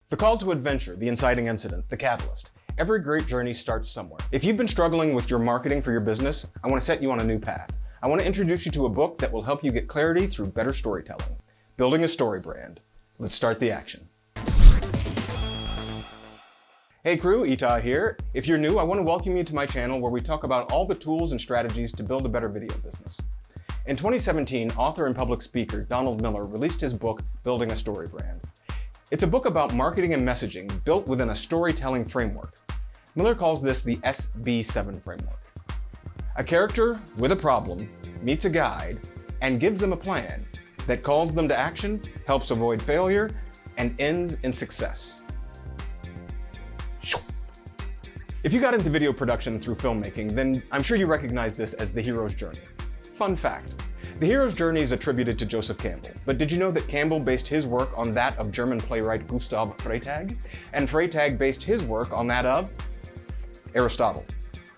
The call to adventure, the inciting incident, the catalyst. Every great journey starts somewhere. If you've been struggling with your marketing for your business, I want to set you on a new path. I want to introduce you to a book that will help you get clarity through better storytelling. Building a Storybrand. Let's start the action. Hey crew, Ita here. If you're new, I want to welcome you to my channel where we talk about all the tools and strategies to build a better video business. In 2017, author and public speaker Donal Miller released his book, Building a Storybrand. It's a book about marketing and messaging built within a storytelling framework. Miller calls this the SB7 framework. A character with a problem meets a guide and gives them a plan that calls them to action, helps avoid failure, and ends in success. If you got into video production through filmmaking, then I'm sure you recognize this as the hero's journey. Fun fact, the hero's journey is attributed to Joseph Campbell, but did you know that Campbell based his work on that of German playwright Gustav Freytag? And Freytag based his work on that of Aristotle.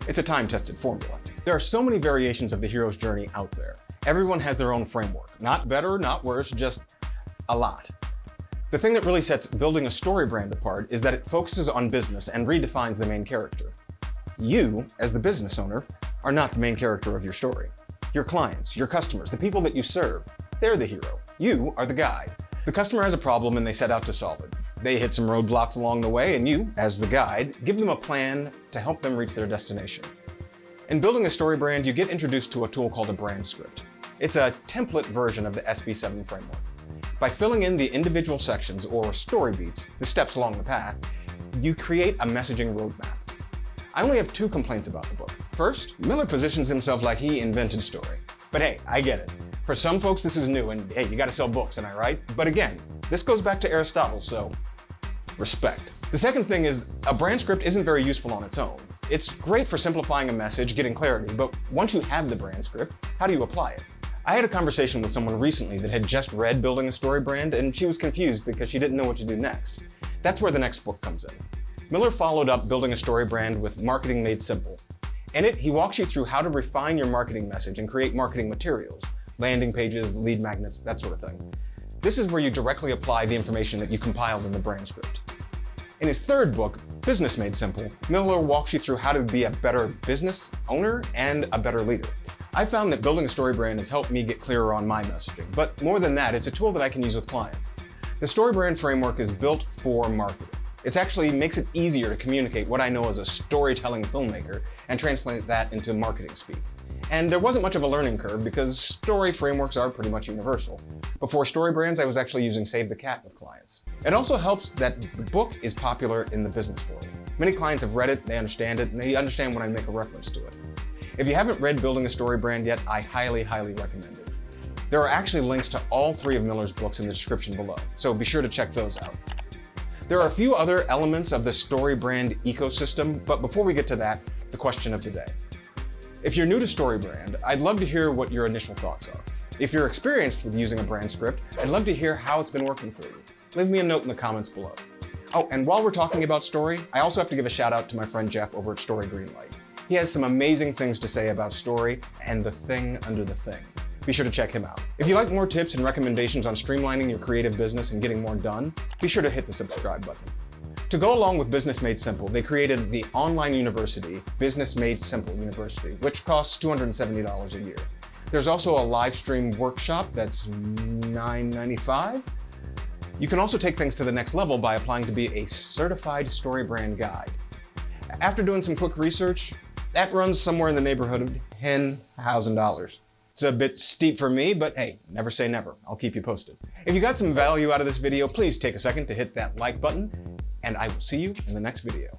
It's a time-tested formula. There are so many variations of the hero's journey out there. Everyone has their own framework. Not better, not worse, just a lot. The thing that really sets Building a Storybrand apart is that it focuses on business and redefines the main character. You, as the business owner, are not the main character of your story. Your clients, your customers, the people that you serve, they're the hero. You are the guide. The customer has a problem and they set out to solve it. They hit some roadblocks along the way and you, as the guide, give them a plan to help them reach their destination. In Building a Storybrand, you get introduced to a tool called a Brandscript. It's a template version of the SB7 framework. By filling in the individual sections, or story beats, the steps along the path, you create a messaging roadmap. I only have two complaints about the book. First, Miller positions himself like he invented story. But hey, I get it. For some folks this is new and hey, you gotta sell books, am I right? But again, this goes back to Aristotle, so respect. The second thing is, a Brandscript isn't very useful on its own. It's great for simplifying a message, getting clarity, but once you have the Brandscript, how do you apply it? I had a conversation with someone recently that had just read Building a Storybrand and she was confused because she didn't know what to do next. That's where the next book comes in. Miller followed up Building a Storybrand with Marketing Made Simple. In it, he walks you through how to refine your marketing message and create marketing materials, landing pages, lead magnets, that sort of thing. This is where you directly apply the information that you compiled in the Brandscript. In his third book, Business Made Simple, Miller walks you through how to be a better business owner and a better leader. I found that Building a Storybrand has helped me get clearer on my messaging, but more than that, it's a tool that I can use with clients. The Storybrand framework is built for marketing. It actually makes it easier to communicate what I know as a storytelling filmmaker and translate that into marketing speak. And there wasn't much of a learning curve because story frameworks are pretty much universal. Before Storybrands, I was actually using Save the Cat with clients. It also helps that the book is popular in the business world. Many clients have read it, they understand it, and they understand when I make a reference to it. If you haven't read Building a Storybrand yet, I highly, highly recommend it. There are actually links to all three of Miller's books in the description below, so be sure to check those out. There are a few other elements of the Storybrand ecosystem, but before we get to that, the question of the day. If you're new to Storybrand, I'd love to hear what your initial thoughts are. If you're experienced with using a Brandscript, I'd love to hear how it's been working for you. Leave me a note in the comments below. Oh, and while we're talking about story, I also have to give a shout out to my friend Jeff over at Story Greenlight. He has some amazing things to say about story and the thing under the thing. Be sure to check him out. If you like more tips and recommendations on streamlining your creative business and getting more done, be sure to hit the subscribe button. To go along with Business Made Simple, they created the online university, Business Made Simple University, which costs $270 a year. There's also a live stream workshop that's $9.95. You can also take things to the next level by applying to be a certified Storybrand guide. After doing some quick research, that runs somewhere in the neighborhood of $10,000. It's a bit steep for me, but hey, never say never. I'll keep you posted. If you got some value out of this video, please take a second to hit that like button, and I will see you in the next video.